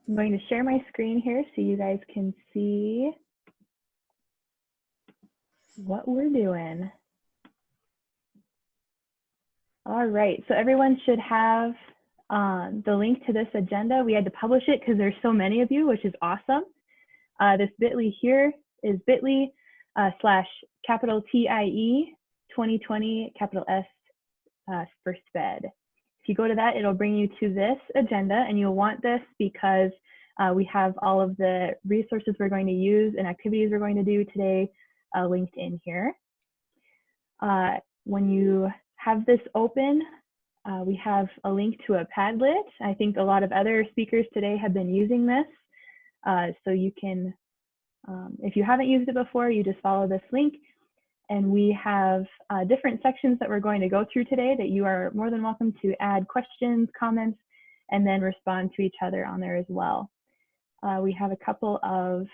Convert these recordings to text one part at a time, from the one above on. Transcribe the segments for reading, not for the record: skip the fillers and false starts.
I'm going to share my screen here so you guys can see what we're doing. All right, so everyone should have the link to this agenda. We had to publish it because there's so many of you, which is awesome. This bit.ly here is bit.ly /capital TIE 2020 capital S for SPED. If you go to that, it'll bring you to this agenda, and you'll want this because we have all of the resources we're going to use and activities we're going to do today linked in here. When you have this open, we have a link to a Padlet. I think a lot of other speakers today have been using this. So you can, if you haven't used it before, you just follow this link. And we have different sections that we're going to go through today that you are more than welcome to add questions, comments, and then respond to each other on there as well. We have a couple of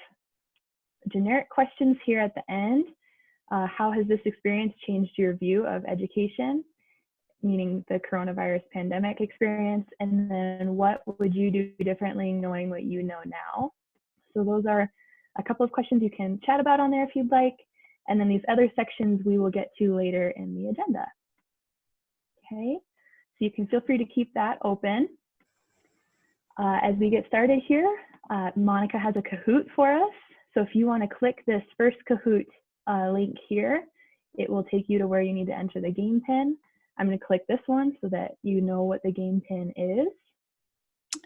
generic questions here at the end. How has this experience changed your view of education, meaning the coronavirus pandemic experience? And then what would you do differently knowing what you know now? So those are a couple of questions you can chat about on there if you'd like. And then these other sections we will get to later in the agenda. Okay, so you can feel free to keep that open. As we get started here, Monica has a Kahoot for us. So if you want to click this first Kahoot link here, it will take you to where you need to enter the game pin. I'm going to click this one so that you know what the game pin is.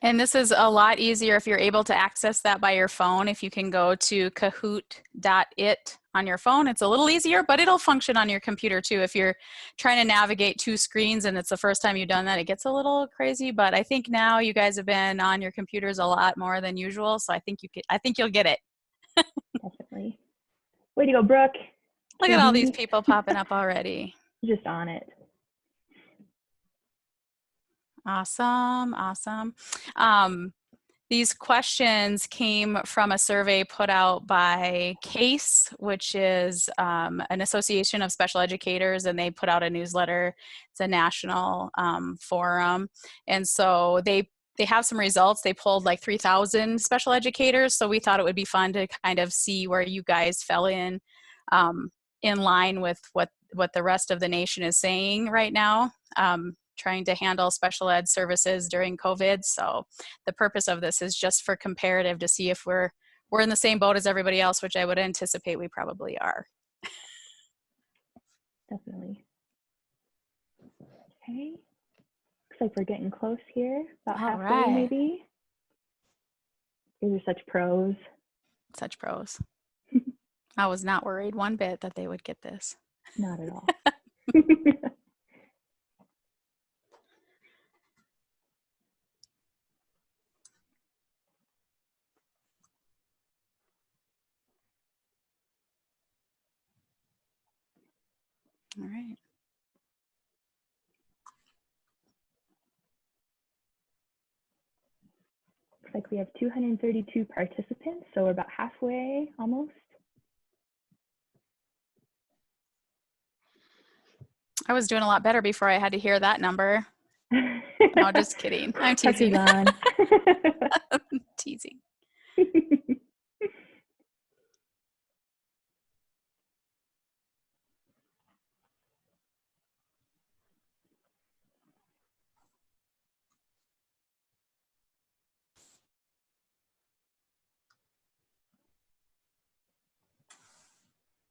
And this is a lot easier if you're able to access that by your phone. If you can go to kahoot.it on your phone, it's a little easier, but it'll function on your computer too. If you're trying to navigate two screens and it's the first time you've done that, it gets a little crazy, but I think now you guys have been on your computers a lot more than usual. So I think you'll get it. Definitely. Way to go, Brooke. Look at all these people popping up already. Just on it. Awesome, awesome. These questions came from a survey put out by CASE, which is an association of special educators, and they put out a newsletter. It's a national forum. And so they have some results. They pulled like 3,000 special educators. So we thought it would be fun to kind of see where you guys fell in line with what the rest of the nation is saying right now. Trying to handle special ed services during COVID. So the purpose of this is just for comparative to see if we're in the same boat as everybody else, which I would anticipate we probably are. Definitely. Okay. Looks like we're getting close here. About halfway, right. Maybe. These are such pros. Such pros. I was not worried one bit that they would get this. Not at all. All right. Looks like we have 232 participants, so we're about halfway almost. I was doing a lot better before I had to hear that number. No, just kidding. I'm teasing. I'm teasing.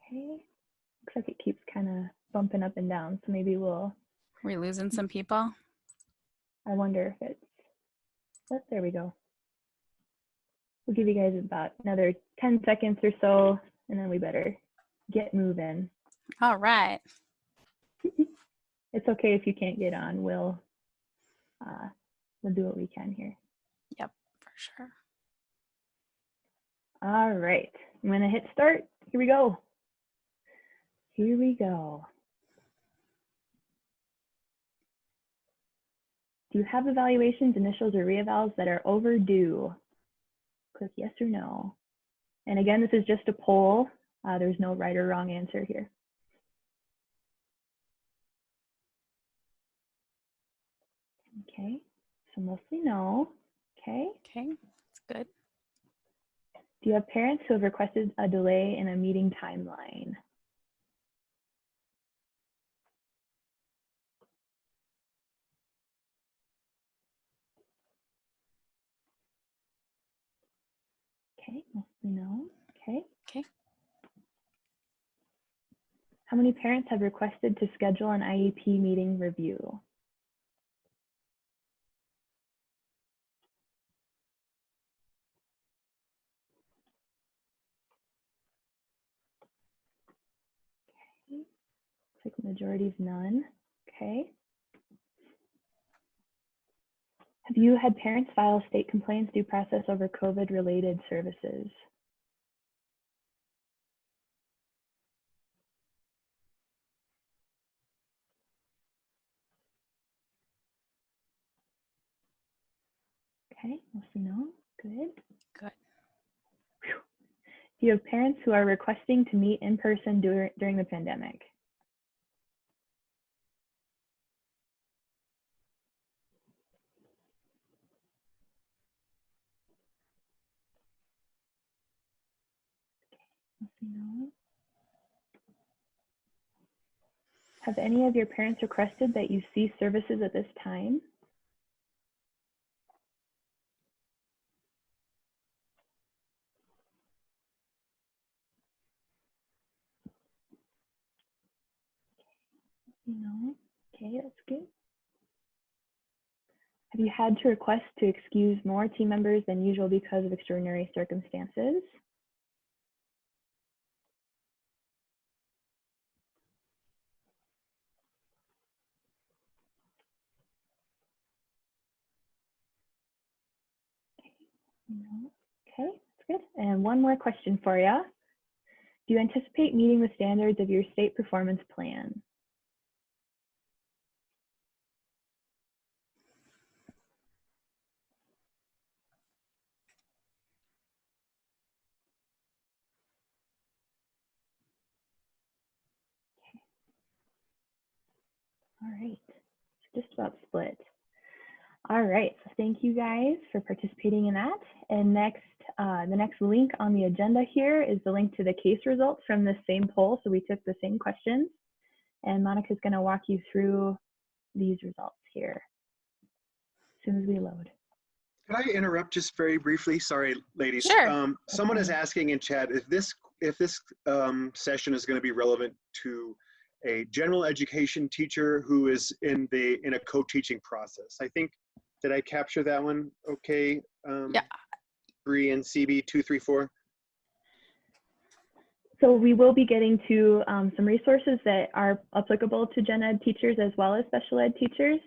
Okay. Looks like it keeps kind of bumping up and down, so maybe we're losing some people. I wonder if it's, there we go. We'll give you guys about another 10 seconds or so, and then we better get moving. All right. It's okay if you can't get on. We'll do what we can here. Yep, for sure. All right. I'm going to hit start. Here we go. Here we go. Do you have evaluations, initials, or reevals that are overdue? Click yes or no. And again, this is just a poll. There's no right or wrong answer here. Okay, so mostly no. Okay. Okay, Good. Do you have parents who have requested a delay in a meeting timeline? Okay, mostly no. Okay. Okay. How many parents have requested to schedule an IEP meeting review? Okay. Looks like the majority is none. Okay. Have you had parents file state complaints due process over COVID-related services? Okay, mostly no. Good. Good. Do you have parents who are requesting to meet in person during the pandemic? Mostly no. Have any of your parents requested that you cease services at this time? No. Okay, that's good. Have you had to request to excuse more team members than usual because of extraordinary circumstances? No. Okay, that's good. And one more question for you. Do you anticipate meeting the standards of your state performance plan? All right, it's just about split. All right, so thank you guys for participating in that. And next, the next link on the agenda here is the link to the case results from the same poll. So we took the same questions, and Monica's going to walk you through these results here as soon as we load. Could I interrupt just very briefly? Sorry, ladies. Sure. Someone is asking in chat if this session is going to be relevant to a general education teacher who is in a co-teaching process. I think, did I capture that one? Okay. Yeah. Bree and CB 234. So we will be getting to some resources that are applicable to gen ed teachers as well as special ed teachers,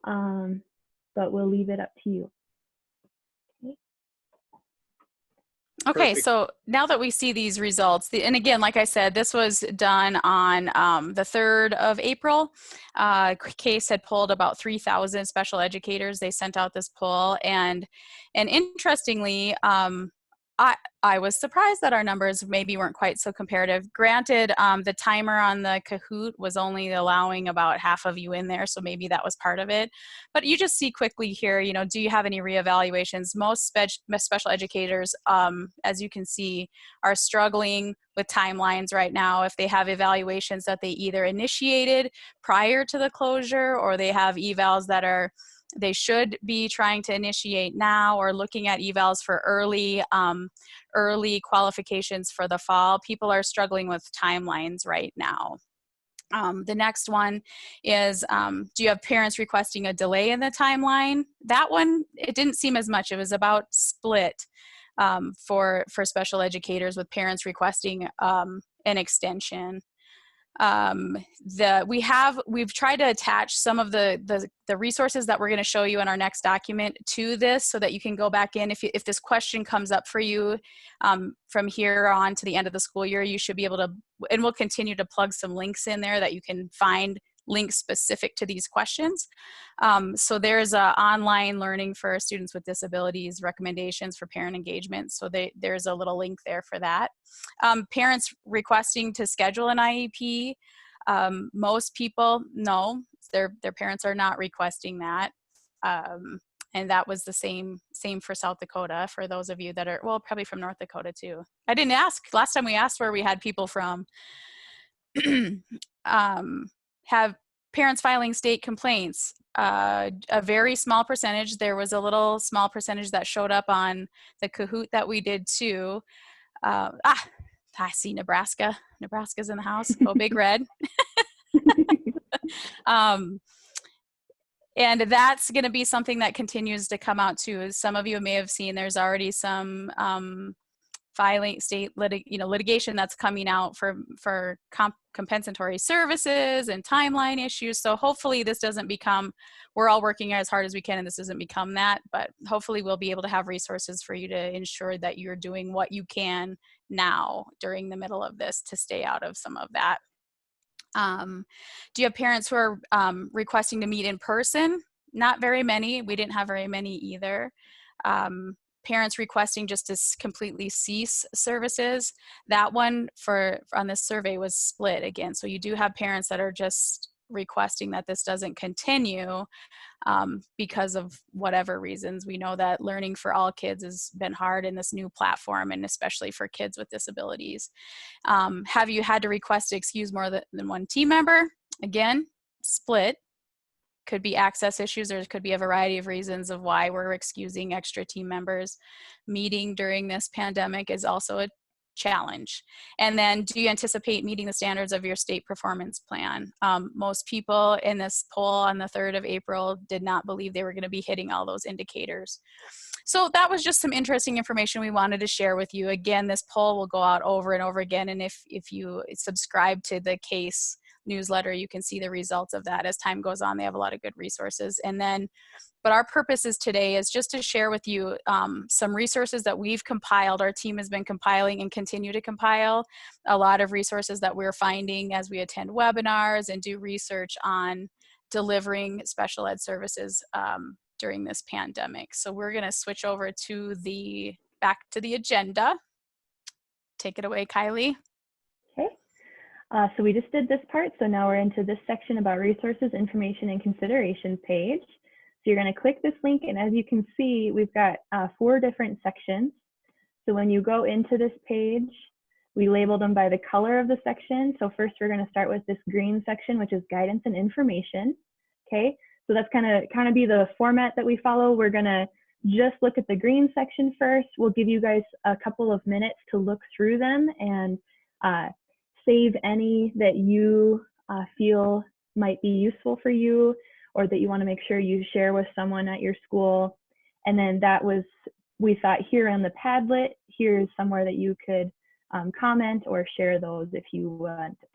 but we'll leave it up to you. Okay, Perfect. so now that we see these results, and again, like I said, this was done on the 3rd of April. CASE had polled about 3,000 special educators. They sent out this poll, and interestingly, I was surprised that our numbers maybe weren't quite so comparative. Granted, the timer on the Kahoot was only allowing about half of you in there, so maybe that was part of it. But you just see quickly here, you know, do you have any reevaluations? Most special educators, as you can see, are struggling with timelines right now. If they have evaluations that they either initiated prior to the closure, or they have evals that they should be trying to initiate now, or looking at evals for early qualifications for the fall. People are struggling with timelines right now. The next one is, do you have parents requesting a delay in the timeline? That one, it didn't seem as much. It was about split for special educators, with parents requesting an extension. We've tried to attach some of the resources that we're going to show you in our next document to this, so that you can go back in if this question comes up for you from here on to the end of the school year. You should be able to, and we'll continue to plug some links in there that you can find links specific to these questions. So there's online learning for students with disabilities, recommendations for parent engagement. So there's a little link there for that. Parents requesting to schedule an IEP. Most people, no, their parents are not requesting that. And that was the same for South Dakota, for those of you that are, well, probably from North Dakota too. I didn't ask, last time we asked where we had people from. Have parents filing state complaints. A very small percentage. There was a little small percentage that showed up on the Kahoot that we did too. I see Nebraska. Nebraska's in the house. Go Big Red. And that's going to be something that continues to come out too. As some of you may have seen, there's already some filing state litigation that's coming out for compensatory services and timeline issues. So hopefully this doesn't become, we're all working as hard as we can and this doesn't become that, but hopefully we'll be able to have resources for you to ensure that you're doing what you can now during the middle of this to stay out of some of that. Do you have parents who are requesting to meet in person? Not very many. We didn't have very many either. Parents requesting just to completely cease services. That one on this survey was split again. So you do have parents that are just requesting that this doesn't continue because of whatever reasons. We know that learning for all kids has been hard in this new platform, and especially for kids with disabilities. Have you had to request to excuse more than one team member? Again, split. Could be access issues, or could be a variety of reasons of why we're excusing extra team members. Meeting during this pandemic is also a challenge. And then, do you anticipate meeting the standards of your state performance plan? Most people in this poll on the 3rd of April did not believe they were going to be hitting all those indicators. So that was just some interesting information we wanted to share with you. Again, this poll will go out over and over again, and if you subscribe to the CASE newsletter, you can see the results of that as time goes on. They have a lot of good resources. And then, but our purposes today is just to share with you some resources that we've compiled. Our team has been compiling and continue to compile a lot of resources that we're finding as we attend webinars and do research on delivering special ed services during this pandemic. So we're going to switch over to back to the agenda. Take it away, Kylie. Okay. So we just did this part, so now we're into this section about resources, information, and considerations page. So you're going to click this link, and as you can see, we've got 4 different sections. So when you go into this page, we labeled them by the color of the section. So first we're going to start with this green section, which is guidance and information. Okay, so that's kind of be the format that we follow. We're going to just look at the green section first. We'll give you guys a couple of minutes to look through them and save any that you feel might be useful for you, or that you want to make sure you share with someone at your school. And then we thought here on the Padlet, here's somewhere that you could comment or share those if you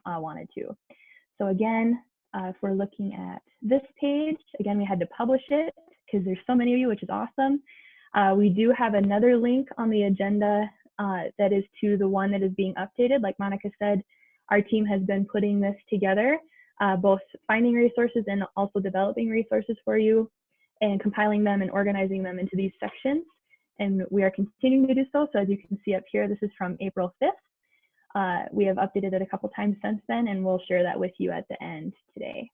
wanted to. So again, if we're looking at this page, again, we had to publish it because there's so many of you, which is awesome. We do have another link on the agenda that is to the one that is being updated. Like Monica said, our team has been putting this together, both finding resources and also developing resources for you and compiling them and organizing them into these sections. And we are continuing to do so. So as you can see up here, this is from April 5th. We have updated it a couple times since then, and we'll share that with you at the end today.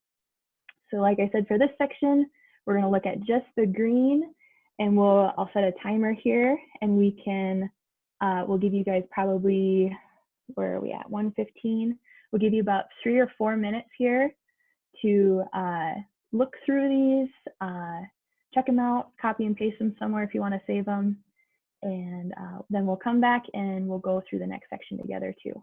So like I said, for this section, we're going to look at just the green, and I'll set a timer here, and we can, we'll give you guys probably, where are we at, 1:15. We'll give you about 3 or 4 minutes here to look through these, check them out, copy and paste them somewhere if you want to save them. And then we'll come back and we'll go through the next section together too.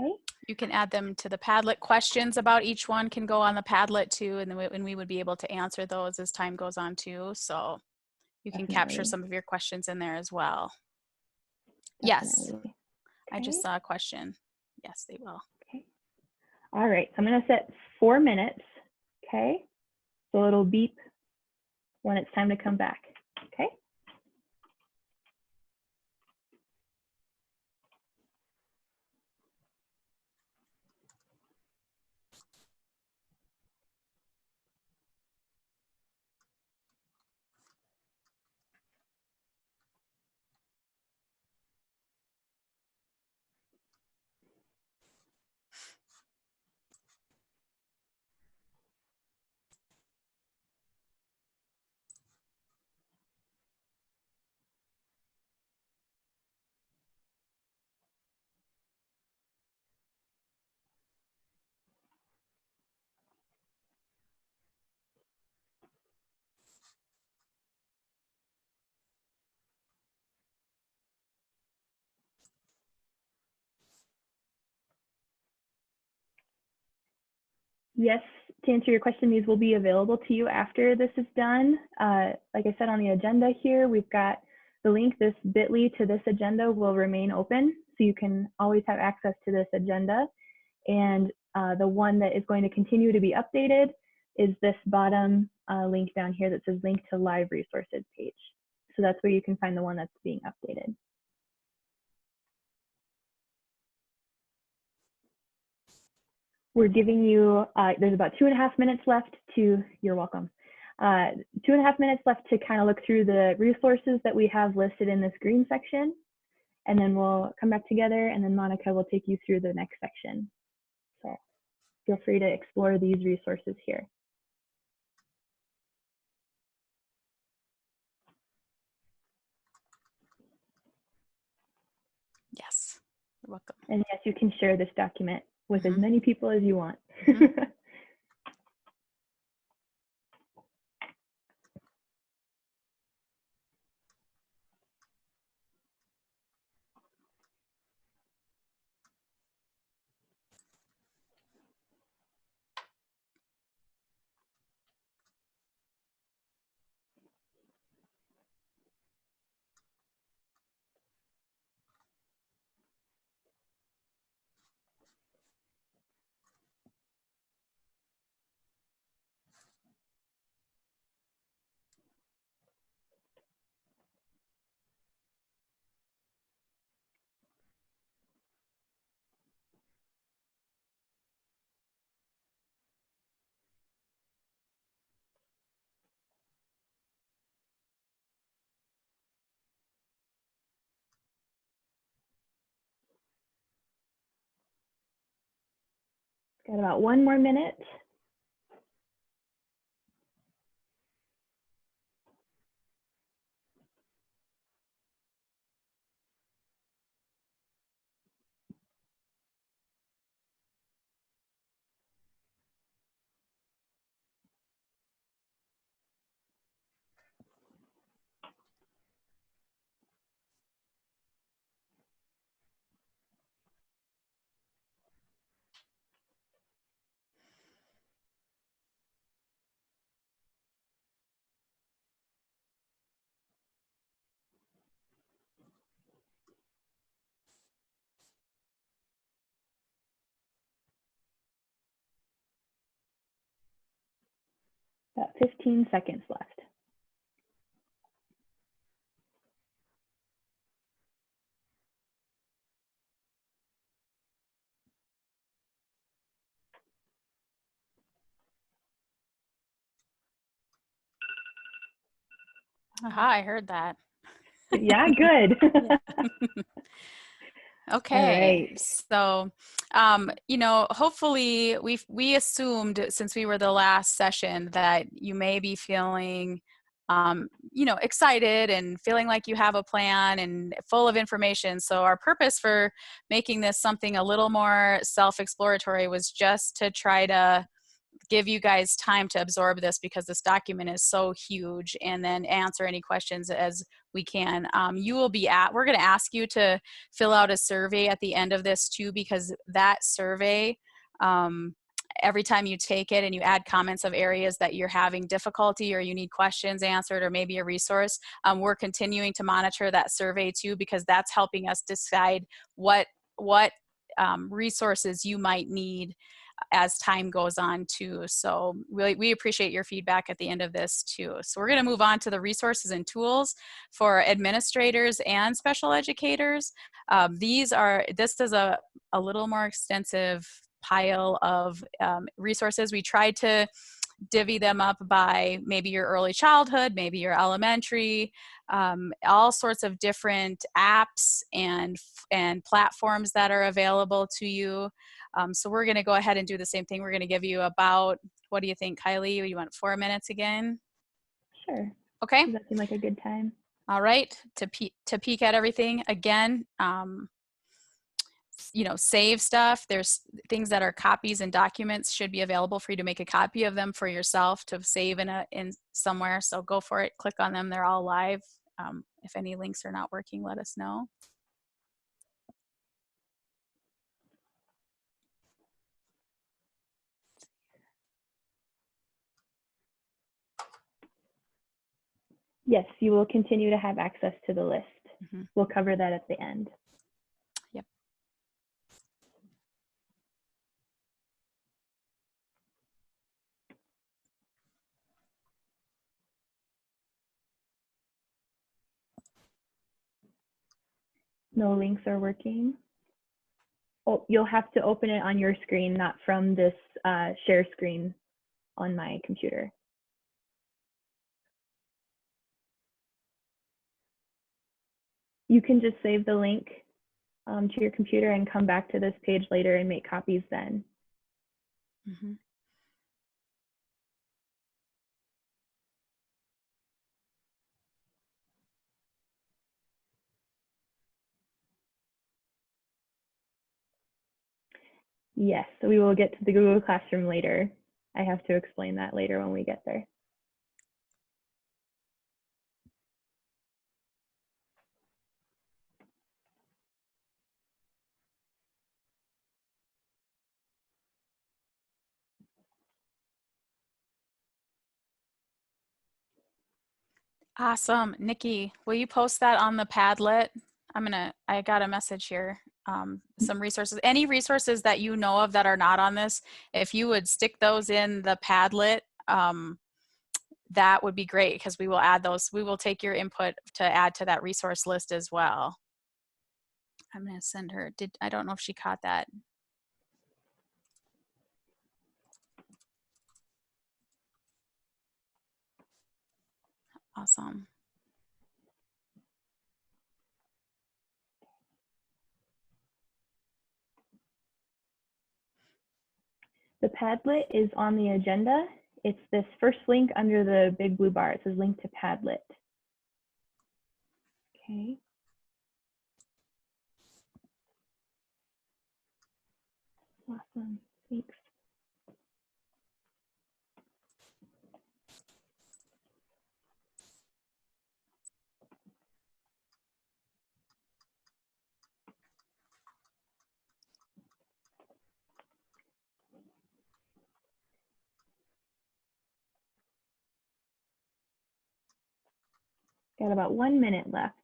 Okay. You can add them to the Padlet. Questions about each one can go on the Padlet too, and then we would be able to answer those as time goes on too. So you can capture some of your questions in there as well. Yes. Okay. I just saw a question. Yes, they will. Okay. All right. So I'm going to set 4 minutes. Okay. So it'll beep when it's time to come back. Okay. Yes, to answer your question, these will be available to you after this is done. Like I said on the agenda here, we've got the link, this bit.ly to this agenda will remain open, so you can always have access to this agenda. And the one that is going to continue to be updated is this bottom link down here that says link to live resources page. So that's where you can find the one that's being updated. We're giving you, there's about 2.5 minutes left to, you're welcome. 2.5 minutes left to kind of look through the resources that we have listed in this green section. And then we'll come back together, and then Monica will take you through the next section. So feel free to explore these resources here. Yes, you're welcome. And yes, you can share this document with as Mm-hmm. many people as you want. Mm-hmm. Got about 1 more minute. About 15 seconds left. Aha, I heard that. Yeah, good. Okay, right. so you know, hopefully we assumed, since we were the last session, that you may be feeling you know, excited and feeling like you have a plan and full of information. So our purpose for making this something a little more self-exploratory was just to try to give you guys time to absorb this, because this document is so huge, and then answer any questions as we can. You will be we're going to ask you to fill out a survey at the end of this too, because that survey, every time you take it and you add comments of areas that you're having difficulty or you need questions answered or maybe a resource, we're continuing to monitor that survey too, because that's helping us decide what resources you might need as time goes on too. So we appreciate your feedback at the end of this too. So we're going to move on to the resources and tools for administrators and special educators. This is a little more extensive pile of resources. We tried to divvy them up by maybe your early childhood, maybe your elementary, all sorts of different apps and platforms that are available to you. So we're going to go ahead and do the same thing. We're going to give you about, what do you think, Kylie? You want 4 minutes again? Sure. Okay. Does that seem like a good time? All right. To peek at everything again, you know, save stuff. There's things that are copies and documents should be available for you to make a copy of them for yourself to save in somewhere. So go for it. Click on them. They're all live. If any links are not working, let us know. Yes, you will continue to have access to the list. Mm-hmm. We'll cover that at the end. Yep. No links are working. Oh, you'll have to open it on your screen, not from this share screen on my computer. You can just save the link to your computer and come back to this page later and make copies then. Mm-hmm. Yes, so we will get to the Google Classroom later. I have to explain that later when we get there. Awesome. Nikki, will you post that on the Padlet? I got a message here. Some resources, any resources that you know of that are not on this, if you would stick those in the Padlet, that would be great, because we will add those. We will take your input to add to that resource list as well. I'm going to send her. I don't know if she caught that. Awesome. The Padlet is on the agenda. It's this first link under the big blue bar. It says link to Padlet. Okay. Awesome. Thanks. Got about 1 minute left.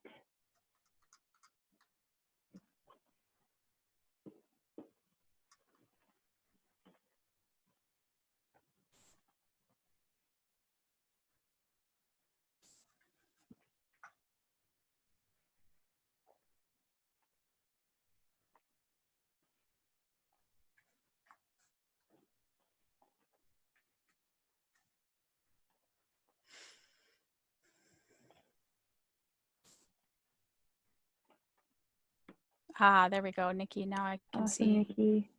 Ah, there we go, Nikki. Now I can Awesome, see. Nikki.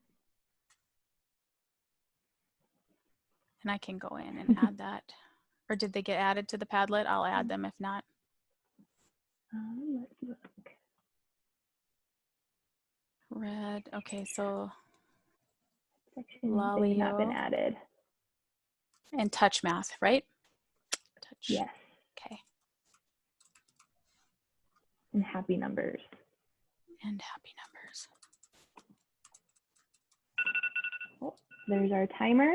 And I can go in and add that. Or did they get added to the Padlet? I'll add them if not. Let's look. Red. Okay, so Section, they have not been Lalio added. and touch math, right? Touch. Yes, Okay. and happy numbers. And happy numbers. Oh, there's our timer.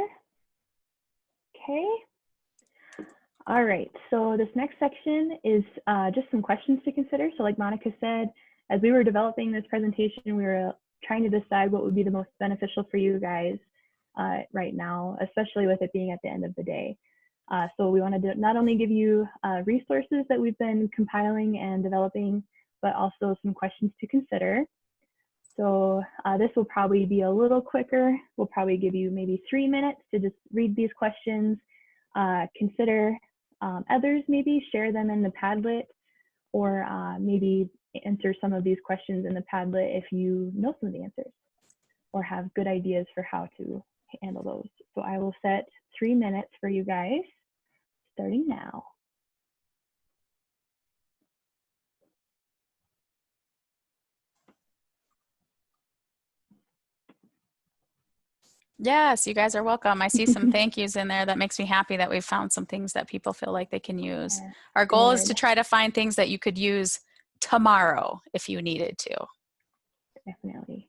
Okay. All right, so this next section is just some questions to consider. So like Monica said, as we were developing this presentation, we were trying to decide what would be the most beneficial for you guys right now, especially with it being at the end of the day. So we wanted to not only give you resources that we've been compiling and developing, but also some questions to consider. So this will probably be a little quicker. We'll probably give you maybe 3 minutes to just read these questions, consider others, maybe share them in the Padlet, or maybe answer some of these questions in the Padlet if you know some of the answers or have good ideas for how to handle those. So I will set 3 minutes for you guys, starting now. Yes, you guys are welcome. I see some thank yous in there. That makes me happy that we've found some things that people feel like they can use. Yeah, Our goal is good. to try to find things that you could use tomorrow if you needed to. Definitely.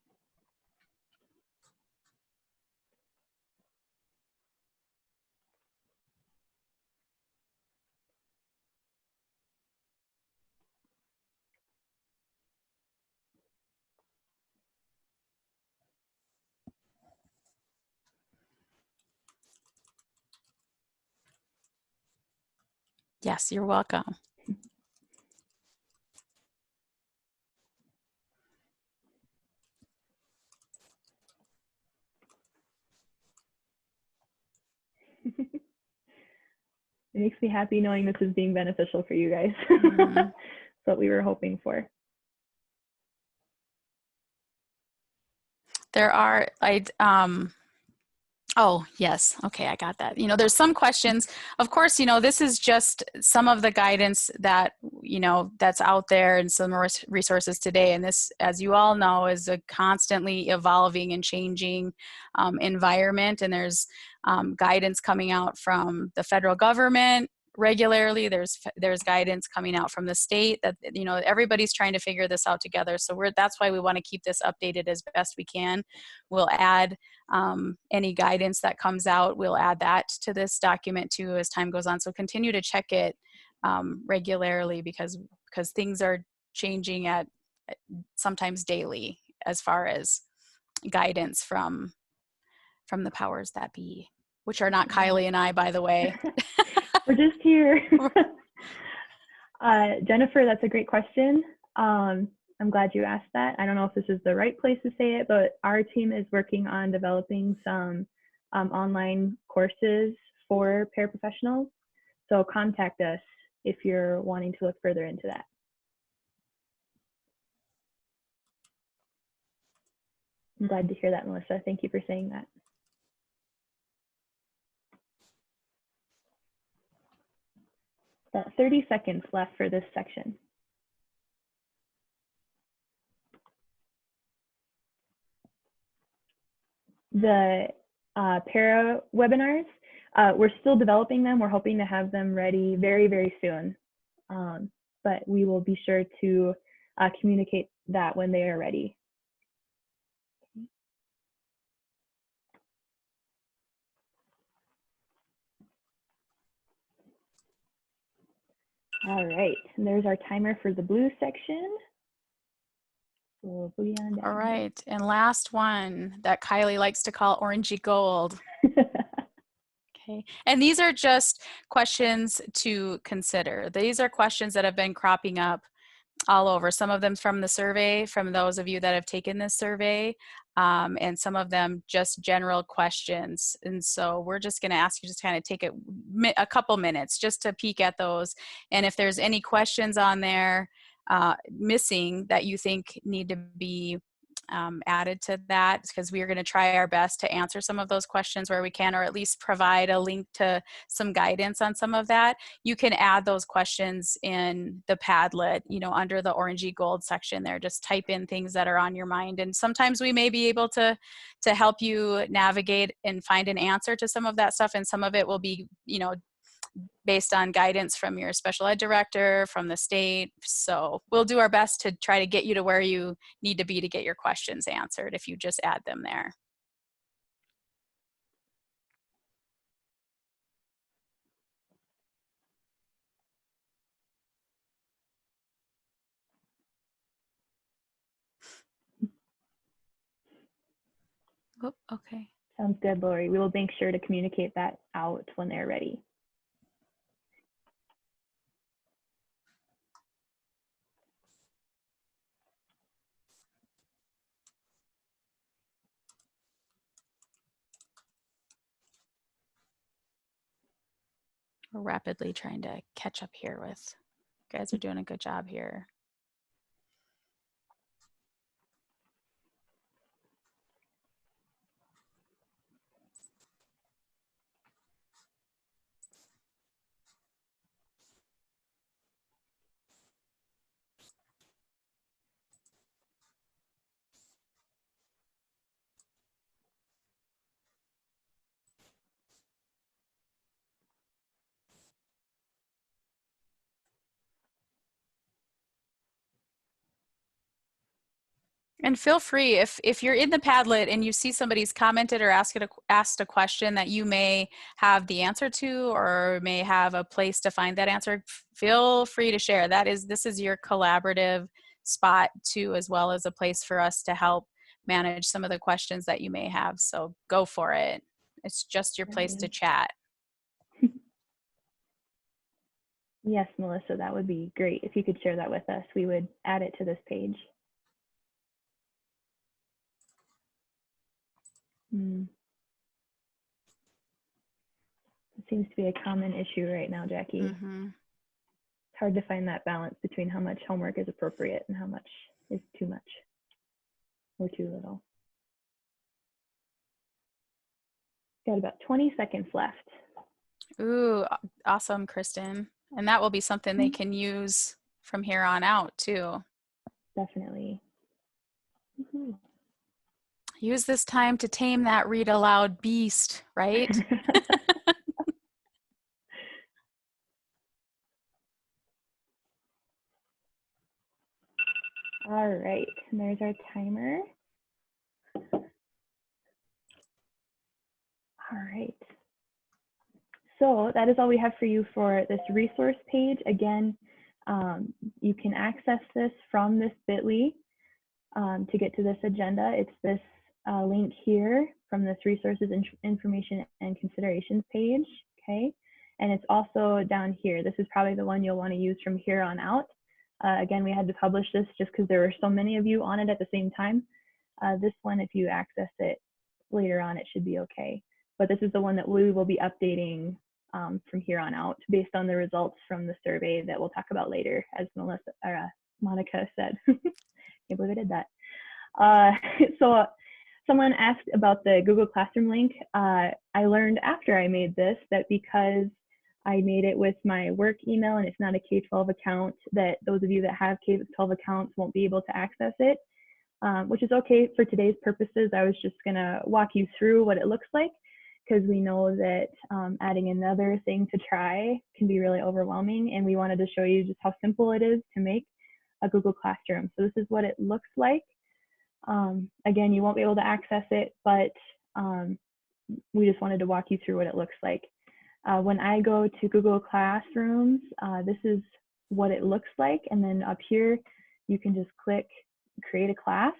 Yes, you're welcome. It makes me happy knowing this is being beneficial for you guys. Mm-hmm. That's what we were hoping for. There are, oh, yes. Okay, I got that. There's some questions. Of course, this is just some of the guidance that, that's out there and some resources today. And this, as you all know, is a constantly evolving and changing environment. And there's guidance coming out from the federal government regularly. There's guidance coming out from the state that, everybody's trying to figure this out together. So that's why we want to keep this updated as best we can. We'll add any guidance that comes out, we'll add that to this document too as time goes on. So continue to check it regularly because things are changing at sometimes daily as far as guidance from the powers that be, which are not Kylie and I, by the way. We're just here. Jennifer, that's a great question. I'm glad you asked that. I don't know if this is the right place to say it, but our team is working on developing some online courses for paraprofessionals. So contact us if you're wanting to look further into that. I'm glad to hear that, Melissa. Thank you for saying that. About 30 seconds left for this section. The para webinars, we're still developing them. We're hoping to have them ready very, very soon. But we will be sure to communicate that when they are ready. All right, and there's our timer for the blue section. We'll boogie on down. All right, and last one that Kylie likes to call orangey gold. Okay, and these are just questions to consider. These are questions that have been cropping up all over. Some of them from the survey, from those of you that have taken this survey, and some of them just general questions. And so we're just going to ask you to kind of take a couple minutes just to peek at those. And if there's any questions on there missing that you think need to be added to that, because we are going to try our best to answer some of those questions where we can, or at least provide a link to some guidance on some of that. You can add those questions in the Padlet, under the orangey gold section there. Just type in things that are on your mind, and sometimes we may be able to help you navigate and find an answer to some of that stuff, and some of it will be based on guidance from your special ed director, from the state. So we'll do our best to try to get you to where you need to be to get your questions answered if you just add them there. Oh, okay. Sounds good, Lori. We will make sure to communicate that out when they're ready. We're rapidly trying to catch up here with, you guys are doing a good job here. And feel free, if you're in the Padlet and you see somebody's commented or asked a question that you may have the answer to, or may have a place to find that answer, feel free to share. This is your collaborative spot too, as well as a place for us to help manage some of the questions that you may have. So go for it. It's just your place to chat. Yes, Melissa, that would be great. If you could share that with us, we would add it to this page. It seems to be a common issue right now, Jackie. Mm-hmm. It's hard to find that balance between how much homework is appropriate and how much is too much or too little. Got about 20 seconds left. Ooh, awesome, Kristen. And that will be something they can use from here on out too. Definitely. Use this time to tame that read aloud beast, right? All right, and there's our timer. All right. So that is all we have for you for this resource page. Again, you can access this from this bit.ly to get to this agenda. It's this link here from this resources, information, and considerations page, okay? And it's also down here. This is probably the one you'll want to use from here on out. Again, we had to publish this just because there were so many of you on it at the same time. This one, if you access it later on, it should be okay. But this is the one that we will be updating from here on out based on the results from the survey that we'll talk about later, as Monica said. Can't believe I did that. So someone asked about the Google Classroom link. I learned after I made this that because I made it with my work email and it's not a K-12 account, that those of you that have K-12 accounts won't be able to access it, which is okay for today's purposes. I was just gonna walk you through what it looks like, because we know that adding another thing to try can be really overwhelming, and we wanted to show you just how simple it is to make a Google Classroom. So this is what it looks like. Again, you won't be able to access it, but we just wanted to walk you through what it looks like. When I go to Google Classrooms, this is what it looks like, and then up here you can just click create a class.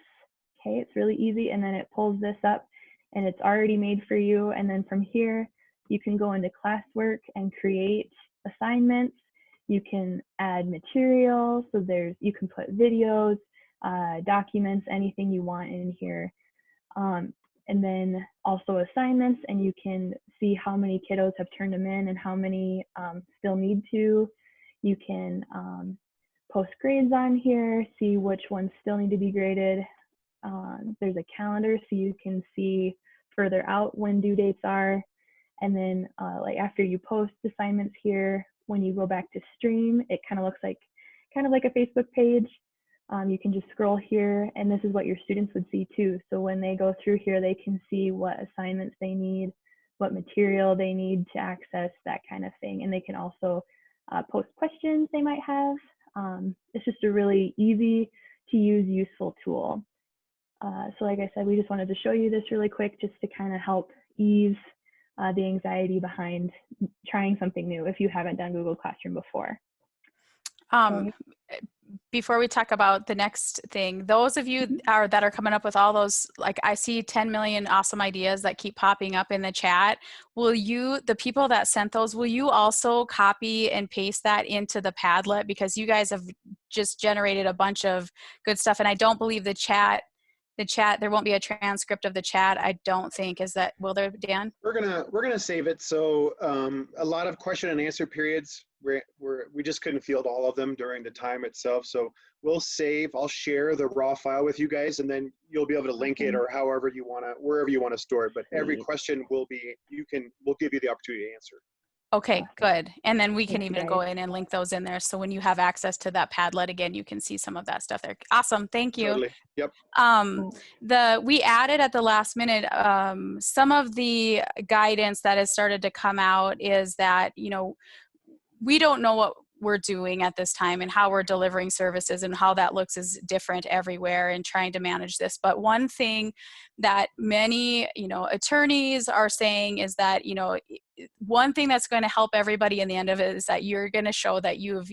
Okay, it's really easy, and then it pulls this up and it's already made for you. And then from here, you can go into classwork and create assignments. You can add materials. So you can put videos, documents, anything you want in here. And then also assignments, and you can see how many kiddos have turned them in and how many still need to. You can post grades on here, see which ones still need to be graded. There's a calendar so you can see further out when due dates are. And then like after you post assignments here, when you go back to stream, it kind of looks like a Facebook page. You can just scroll here, and this is what your students would see too. So when they go through here, they can see what assignments they need, what material they need to access, that kind of thing. And they can also post questions they might have. It's just a really easy to use, useful tool. So like I said, we just wanted to show you this really quick just to kind of help ease the anxiety behind trying something new if you haven't done Google Classroom before. Okay. Before we talk about the next thing, those of you that are coming up with all those, like I see 10 million awesome ideas that keep popping up in the chat. The people that sent those, will you also copy and paste that into the Padlet? Because you guys have just generated a bunch of good stuff. And I don't believe the chat, there won't be a transcript of the chat, I don't think. Will there, Dan? We're gonna save it. So a lot of question and answer periods, we just couldn't field all of them during the time itself. So I'll share the raw file with you guys, and then you'll be able to link it or wherever you wanna store it. But every question we'll give you the opportunity to answer. Okay, good. And then we can even go in and link those in there. So when you have access to that Padlet again, you can see some of that stuff there. Awesome. Thank you. Totally. Yep. We added at the last minute, some of the guidance that has started to come out is that, we don't know what we're doing at this time and how we're delivering services, and how that looks is different everywhere and trying to manage this. But one thing that many, attorneys are saying is that, one thing that's going to help everybody in the end of it is that you're going to show that you've,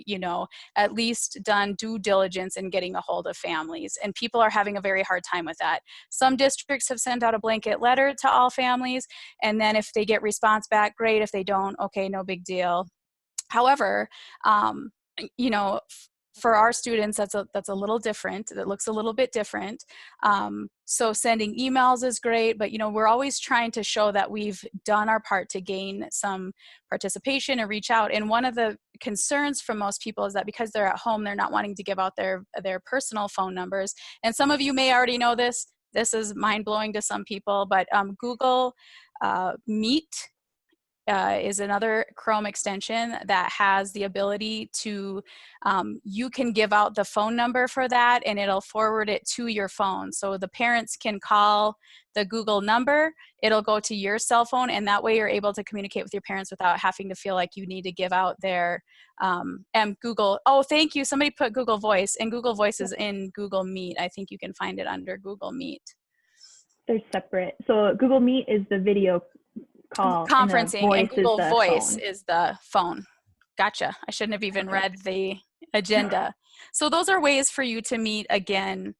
at least done due diligence in getting a hold of families, and people are having a very hard time with that. Some districts have sent out a blanket letter to all families, and then if they get response back, great. If they don't, okay, no big deal. However, you know, for our students, that's a little different. That looks a little bit different. So sending emails is great, but you know, we're always trying to show that we've done our part to gain some participation and reach out. And one of the concerns from most people is that because they're at home, they're not wanting to give out their personal phone numbers. And some of you may already know this. This is mind-blowing to some people, but Google Meet is another Chrome extension that has the ability to, you can give out the phone number for that and it'll forward it to your phone. So the parents can call the Google number, it'll go to your cell phone, and that way you're able to communicate with your parents without having to feel like you need to give out their Google. Oh, thank you. Somebody put Google Voice, and Google Voice is in Google Meet. I think you can find it under Google Meet. They're separate. So Google Meet is the video call, conferencing, and Google Voice phone. is the phone. Gotcha. I shouldn't have even read the agenda. So those are ways for you to meet again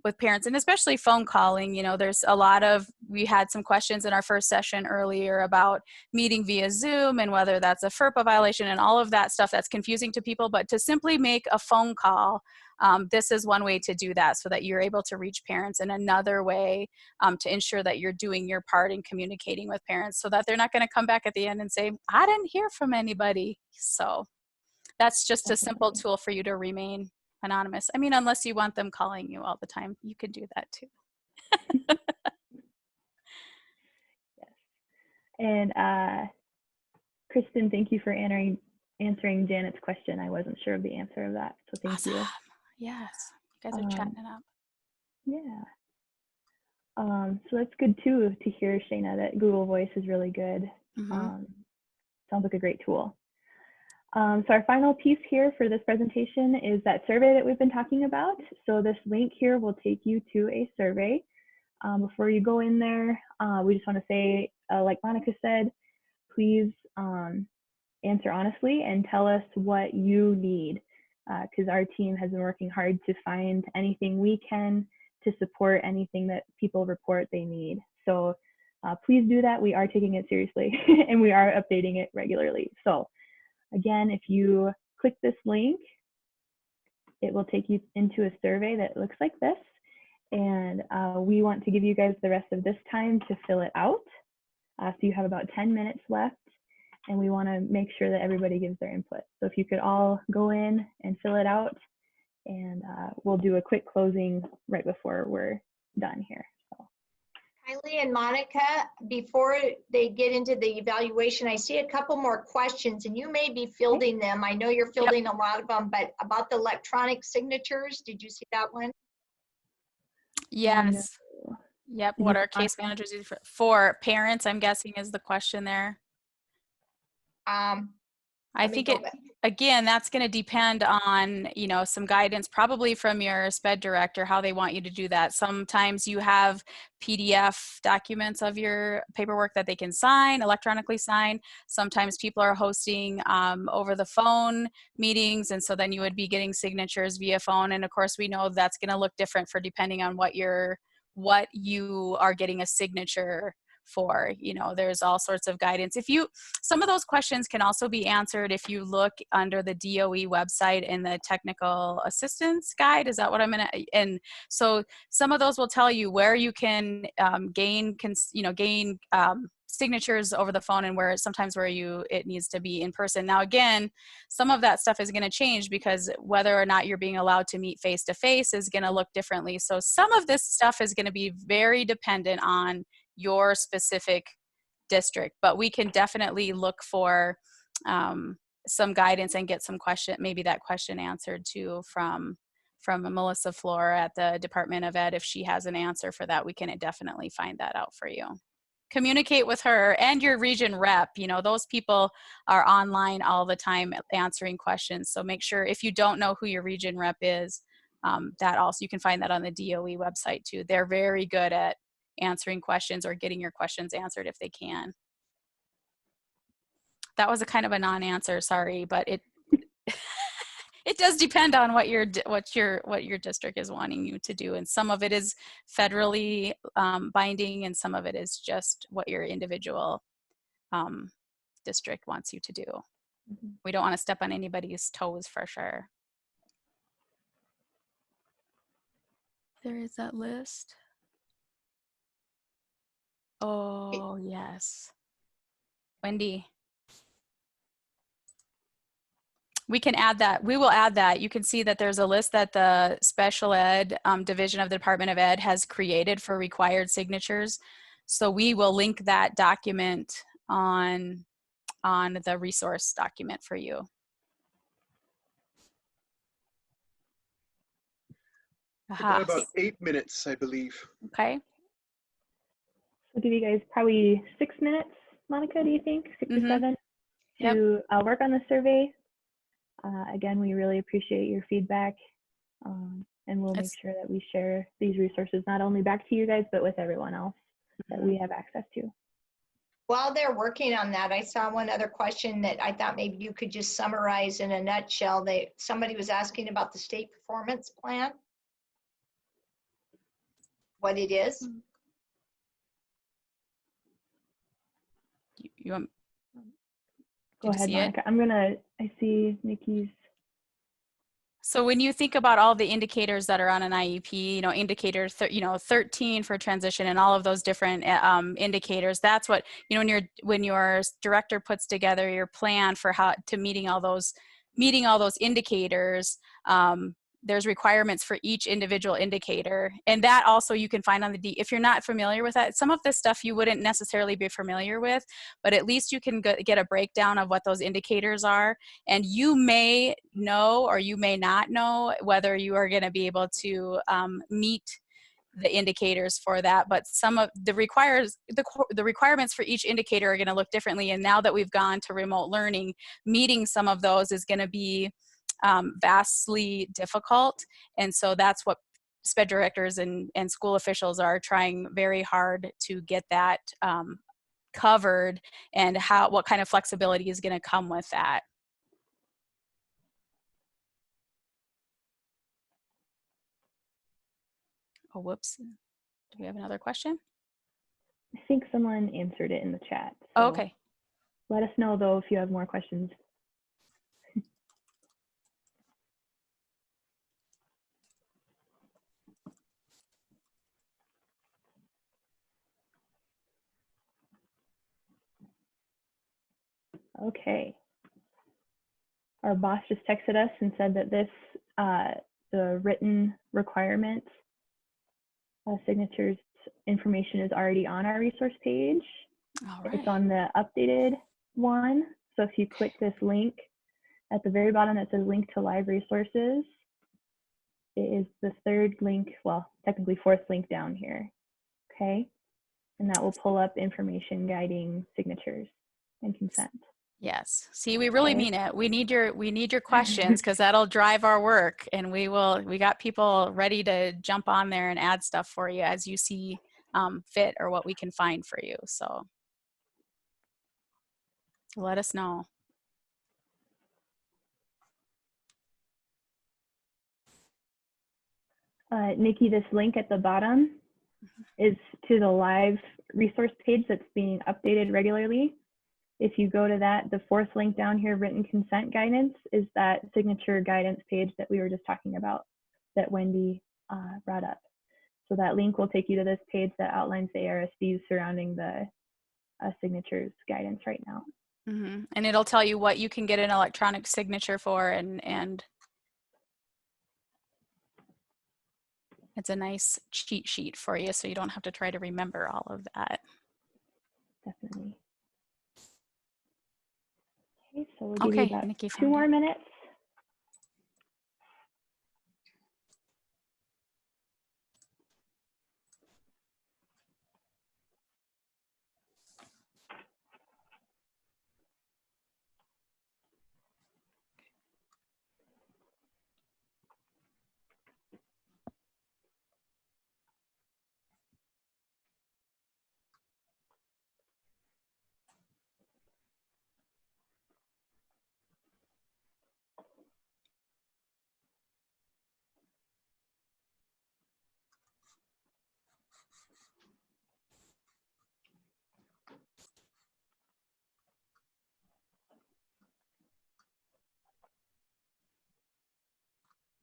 with parents, and especially phone calling. You know, there's a lot of, we had some questions in our first session earlier about meeting via Zoom and whether that's a FERPA violation and all of that stuff that's confusing to people, but to simply make a phone call, this is one way to do that so that you're able to reach parents, and another way to ensure that you're doing your part in communicating with parents so that they're not going to come back at the end and say, I didn't hear from anybody. So that's just a simple tool for you to remain anonymous. I mean, unless you want them calling you all the time, you can do that too. Yes. And Kristen, thank you for answering Janet's question. I wasn't sure of the answer of that, so thank you. Yes, you guys are chatting it up. Yeah. So that's good too to hear, Shayna, that Google Voice is really good. Mm-hmm. Sounds like a great tool. So our final piece here for this presentation is that survey that we've been talking about. So this link here will take you to a survey. Before you go in there, we just want to say, like Monica said, please answer honestly and tell us what you need, because our team has been working hard to find anything we can to support anything that people report they need. So please do that. We are taking it seriously and we are updating it regularly. So again, if you click this link, it will take you into a survey that looks like this. And we want to give you guys the rest of this time to fill it out. So you have about 10 minutes left, and we want to make sure that everybody gives their input. So if you could all go in and fill it out, and we'll do a quick closing right before we're done here. So. Kylie and Monica, before they get into the evaluation, I see a couple more questions, and you may be fielding them. I know you're fielding a lot of them, but about the electronic signatures, did you see that one? Yes. Yep. What are case managers use for parents? I'm guessing is the question there. I think again, that's going to depend on, you know, some guidance probably from your SPED director, how they want you to do that. Sometimes you have PDF documents of your paperwork that they can sign, electronically sign. Sometimes people are hosting over the phone meetings, and so then you would be getting signatures via phone. And of course, we know that's going to look different for depending on what you are getting a signature for. You know, there's all sorts of guidance. Some of those questions can also be answered if you look under the DOE website in the technical assistance guide. Is that what I'm gonna, and so some of those will tell you where you can gain signatures over the phone, and where it needs to be in person. Now again, some of that stuff is going to change because whether or not you're being allowed to meet face to face is going to look differently. So some of this stuff is going to be very dependent on your specific district, but we can definitely look for some guidance and get maybe that question answered too from Melissa Flora at the Department of Ed. If she has an answer for that, we can definitely find that out for you. Communicate with her and your region rep. You know, those people are online all the time answering questions. So make sure, if you don't know who your region rep is, that also, you can find that on the DOE website too. They're very good at answering questions or getting your questions answered if they can. That was a kind of a non-answer, sorry, but it it does depend on what your district is wanting you to do, and some of it is federally binding, and some of it is just what your individual district wants you to do. We don't want to step on anybody's toes for sure. There is that list. Oh, yes. Wendy. We can add that. We will add that. You can see that there's a list that the special ed division of the Department of Ed has created for required signatures. So we will link that document on the resource document for you. We've got about 8 minutes, I believe. Okay. We'll give you guys probably 6 minutes, Monica, do you think? 6 or 7 to work on the survey. Again, we really appreciate your feedback, and we'll make sure that we share these resources not only back to you guys, but with everyone else that we have access to. While they're working on that, I saw one other question that I thought maybe you could just summarize in a nutshell. Somebody was asking about the state performance plan, what it is. You want? Go ahead, Monica. I see Nikki's. So when you think about all the indicators that are on an IEP, you know, indicator, 13 for transition and all of those different indicators, that's what, you know, when your director puts together your plan for how to meeting all those indicators, there's requirements for each individual indicator. And that also you can find on if you're not familiar with that, some of this stuff you wouldn't necessarily be familiar with, but at least you can get a breakdown of what those indicators are. And you may know, or you may not know whether you are going to be able to meet the indicators for that, but some of the requirements for each indicator are going to look differently. And now that we've gone to remote learning, meeting some of those is going to be vastly difficult. And so that's what SPED directors and school officials are trying very hard to get that covered, and what kind of flexibility is going to come with that. Oh, whoops. Do we have another question? I think someone answered it in the chat. So oh, okay. Let us know though if you have more questions. Okay. Our boss just texted us and said that the written requirement signatures information is already on our resource page. All right. It's on the updated one. So if you click this link at the very bottom that says link to live resources, it is the third link, well, technically fourth link down here. Okay. And that will pull up information guiding signatures and consent. Yes. See, we really mean it. We need your questions, because that'll drive our work, and we got people ready to jump on there and add stuff for you as you see fit, or what we can find for you. So let us know. Nikki, this link at the bottom is to the live resource page that's being updated regularly. If you go to that, the fourth link down here, written consent guidance, is that signature guidance page that we were just talking about that Wendy brought up. So that link will take you to this page that outlines the ARSDs surrounding the signatures guidance right now. Mm-hmm. And it'll tell you what you can get an electronic signature for, and it's a nice cheat sheet for you, so you don't have to try to remember all of that. Definitely. Okay, so we'll give you about Nikki, 2 more minutes.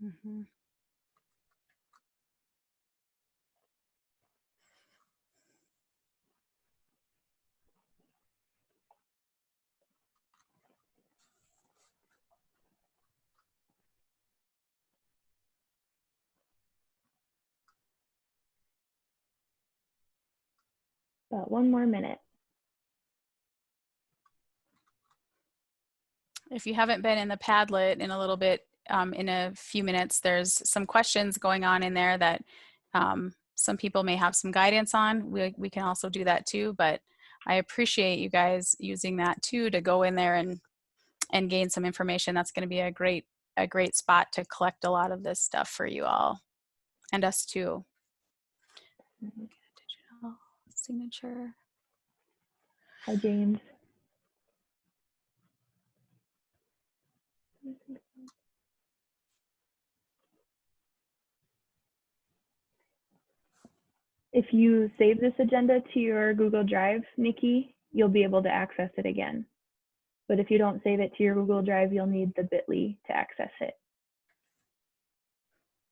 Mhm. About 1 more minute. If you haven't been in the Padlet in a little bit, in a few minutes, there's some questions going on in there that some people may have some guidance on. We can also do that too, but I appreciate you guys using that too to go in there and gain some information. That's going to be a great spot to collect a lot of this stuff for you all and us too. Digital signature. Hi, James. If you save this agenda to your Google Drive, Nikki, you'll be able to access it again. But if you don't save it to your Google Drive, you'll need the bit.ly to access it.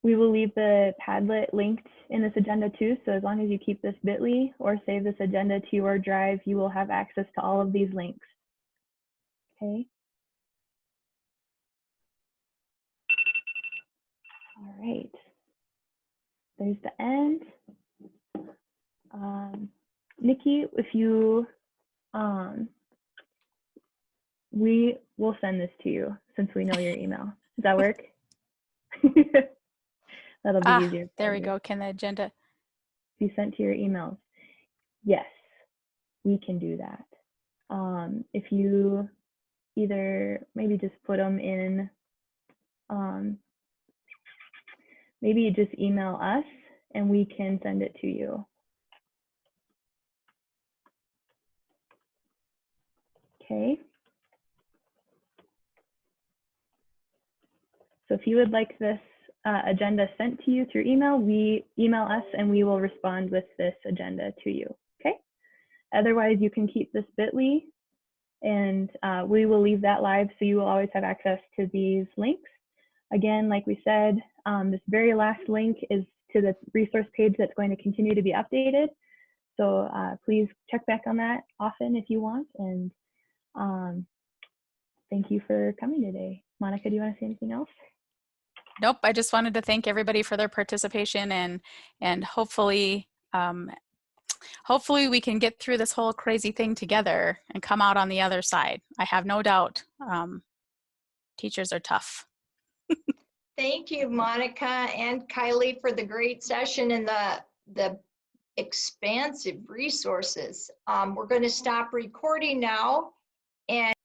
We will leave the Padlet linked in this agenda too, so as long as you keep this bit.ly or save this agenda to your drive, you will have access to all of these links. Okay. All right. There's the end. Nikki, if you, we will send this to you since we know your email. Does that work? That'll be easier. There we go. Can the agenda be sent to your emails? Yes, we can do that. If you either maybe just put them in, maybe you just email us and we can send it to you. Okay. So if you would like this agenda sent to you through email, email us and we will respond with this agenda to you. Okay. Otherwise, you can keep this bit.ly and we will leave that live so you will always have access to these links. Again, like we said, this very last link is to the resource page that's going to continue to be updated. So please check back on that often if you want. And thank you for coming today. Monica, do you want to say anything else? Nope. I just wanted to thank everybody for their participation and hopefully hopefully we can get through this whole crazy thing together and come out on the other side. I have no doubt. Teachers are tough. Thank you, Monica and Kylie, for the great session and the expansive resources. We're going to stop recording now. And